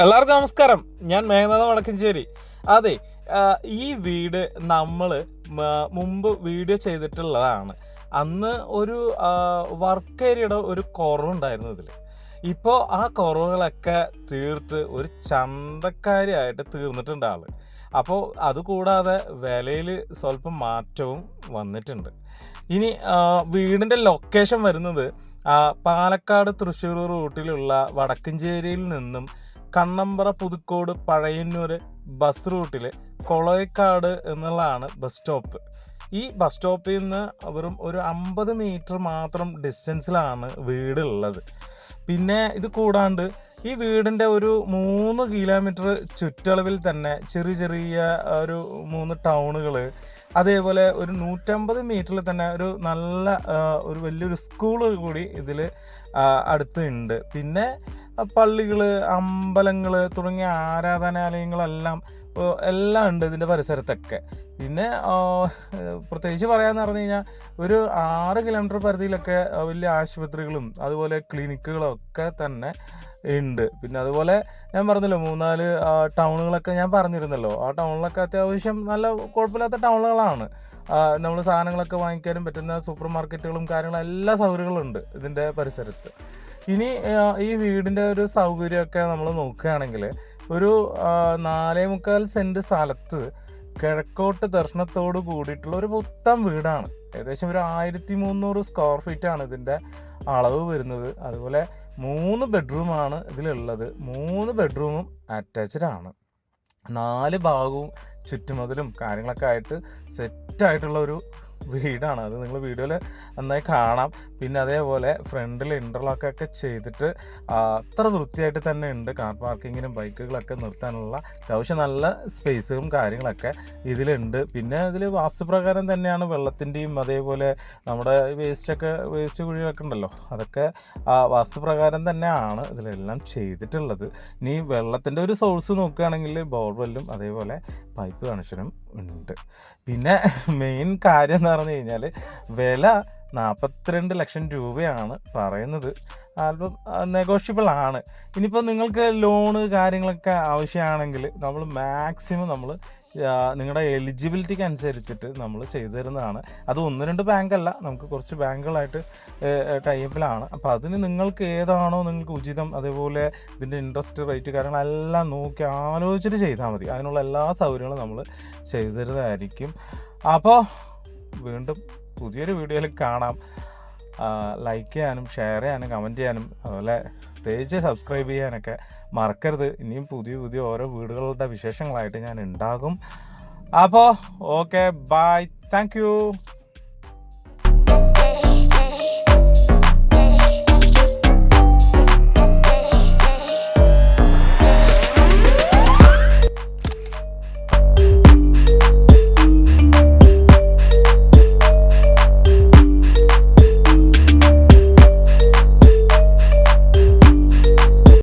എല്ലാവർക്കും നമസ്കാരം. ഞാൻ മേഘനാഥ വടക്കഞ്ചേരി. അതെ, ഈ വീട് നമ്മൾ മുമ്പ് വീഡിയോ ചെയ്തിട്ടുള്ളതാണ്. അന്ന് ഒരു വർക്ക് ഏരിയയുടെ ഒരു കുറവുണ്ടായിരുന്നു ഇതിൽ. ഇപ്പോൾ ആ കുറവുകളൊക്കെ തീർത്ത് ഒരു ചന്തക്കാരിയായിട്ട് തീർന്നിട്ടുണ്ട് ആൾ. അപ്പോൾ അതുകൂടാതെ വിലയിൽ സ്വല്പം മാറ്റവും വന്നിട്ടുണ്ട്. ഇനി വീടിൻ്റെ ലൊക്കേഷൻ വരുന്നത് പാലക്കാട് തൃശ്ശൂർ റൂട്ടിലുള്ള വടക്കഞ്ചേരിയിൽ നിന്നും കണ്ണമ്പറ, പുതുക്കോട്, പഴയന്നൂർ ബസ് റൂട്ടിൽ കൊളയക്കാട് എന്നുള്ളതാണ് ബസ് സ്റ്റോപ്പ്. ഈ ബസ് സ്റ്റോപ്പിൽ നിന്ന് വെറും ഒരു 50 മീറ്റർ മാത്രം ഡിസ്റ്റൻസിലാണ് വീടുള്ളത്. പിന്നെ ഇത് കൂടാണ്ട് ഈ വീടിൻ്റെ ഒരു 3 കിലോമീറ്റർ ചുറ്റളവിൽ തന്നെ ചെറിയ ചെറിയ ഒരു 3 ടൗണുകൾ, അതേപോലെ ഒരു 150 മീറ്ററിൽ തന്നെ ഒരു നല്ല ഒരു വലിയൊരു സ്കൂള് കൂടി ഇതിൽ അടുത്തുണ്ട്. പിന്നെ പള്ളികൾ, അമ്പലങ്ങൾ തുടങ്ങിയ ആരാധനാലയങ്ങളെല്ലാം എല്ലാം ഉണ്ട് ഇതിൻ്റെ പരിസരത്തൊക്കെ. പിന്നെ പ്രത്യേകിച്ച് പറയാമെന്ന് പറഞ്ഞു കഴിഞ്ഞാൽ ഒരു 6 കിലോമീറ്റർ പരിധിയിലൊക്കെ വലിയ ആശുപത്രികളും അതുപോലെ ക്ലിനിക്കുകളൊക്കെ തന്നെ ഉണ്ട്. പിന്നെ അതുപോലെ ഞാൻ പറഞ്ഞല്ലോ 3-4 ടൗണുകളൊക്കെ ഞാൻ പറഞ്ഞിരുന്നല്ലോ. ആ ടൗണിലൊക്കെ അത്യാവശ്യം നല്ല കുഴപ്പമില്ലാത്ത ടൗണുകളാണ്. നമ്മൾ സാധനങ്ങളൊക്കെ വാങ്ങിക്കാനും പറ്റുന്ന സൂപ്പർ മാർക്കറ്റുകളും കാര്യങ്ങളും എല്ലാ സൗകര്യങ്ങളുണ്ട് ഇതിൻ്റെ പരിസരത്ത്. ഇനി ഈ വീടിൻ്റെ ഒരു സൗകര്യമൊക്കെ നമ്മൾ നോക്കുകയാണെങ്കിൽ ഒരു 4.25 സെൻറ്റ് സ്ഥലത്ത് കിഴക്കോട്ട് ദർശനത്തോട് കൂടിയിട്ടുള്ള ഒരു പുത്തൻ വീടാണ്. ഏകദേശം ഒരു 1300 സ്ക്വയർ ഫീറ്റാണ് ഇതിൻ്റെ അളവ് വരുന്നത്. അതുപോലെ 3 ബെഡ്റൂമാണ് ഇതിലുള്ളത്. 3 ബെഡ്റൂമും അറ്റാച്ച്ഡ് ആണ്. 4 ഭാഗവും ചുറ്റുമതിലും കാര്യങ്ങളൊക്കെ ആയിട്ട് സെറ്റായിട്ടുള്ള ഒരു വീടാണ്. അത് നിങ്ങൾ വീഡിയോയിൽ നന്നായി കാണാം. പിന്നെ അതേപോലെ ഫ്രണ്ടിൽ ഇൻ്റർലോക്കൊക്കെ ചെയ്തിട്ട് അത്ര വൃത്തിയായിട്ട് തന്നെ ഉണ്ട്. കാർ പാർക്കിങ്ങിനും ബൈക്കുകളൊക്കെ നിർത്താനുള്ള അത്യാവശ്യം നല്ല സ്പേസും കാര്യങ്ങളൊക്കെ ഇതിലുണ്ട്. പിന്നെ ഇതിൽ വാസ്തുപ്രകാരം തന്നെയാണ് വെള്ളത്തിൻ്റെയും അതേപോലെ നമ്മുടെ വേസ്റ്റ് കുഴികളൊക്കെ ഉണ്ടല്ലോ, അതൊക്കെ വാസ്തുപ്രകാരം തന്നെയാണ് ഇതിലെല്ലാം ചെയ്തിട്ടുള്ളത്. ഇനി വെള്ളത്തിൻ്റെ ഒരു സോഴ്സ് നോക്കുകയാണെങ്കിൽ ബോർവെല്ലും അതേപോലെ പൈപ്പ് കണക്ഷനും ഉണ്ട്. പിന്നെ മെയിൻ കാര്യം എന്ന് പറഞ്ഞു കഴിഞ്ഞാൽ വില 42 ലക്ഷം രൂപയാണ് പറയുന്നത്. അല്പം നെഗോഷ്യബിൾ ആണ്. ഇനിയിപ്പോൾ നിങ്ങൾക്ക് ലോണ് കാര്യങ്ങളൊക്കെ ആവശ്യമാണെങ്കിൽ നമ്മൾ മാക്സിമം നിങ്ങളുടെ എലിജിബിലിറ്റിക്ക് അനുസരിച്ചിട്ട് നമ്മൾ ചെയ്തു തരുന്നതാണ്. അത് 1-2 ബാങ്കല്ല, നമുക്ക് കുറച്ച് ബാങ്കുകളായിട്ട് ടൈപ്പിലാണ്. അപ്പോൾ അതിന് നിങ്ങൾക്ക് ഏതാണോ നിങ്ങൾക്ക് ഉചിതം, അതേപോലെ ഇതിൻ്റെ ഇൻട്രസ്റ്റ് റേറ്റ് കാര്യങ്ങളെല്ലാം നോക്കി ആലോചിച്ചിട്ട് ചെയ്താൽ മതി. അതിനുള്ള എല്ലാ സൗകര്യങ്ങളും നമ്മൾ ചെയ്തു തരുന്നതായിരിക്കും. അപ്പോൾ വീണ്ടും പുതിയൊരു വീഡിയോയിൽ കാണാം. ലൈക്ക് ചെയ്യാനും ഷെയർ ചെയ്യാനും കമൻറ്റ് ചെയ്യാനും അതുപോലെ പ്രത്യേകിച്ച് സബ്സ്ക്രൈബ് ചെയ്യാനൊക്കെ മറക്കരുത്. ഇനിയും പുതിയ ഓരോ വീടുകളുടെ വിശേഷങ്ങളായിട്ട് ഞാൻ ഉണ്ടാകും. അപ്പോൾ ഓക്കെ, ബൈ, താങ്ക് യു.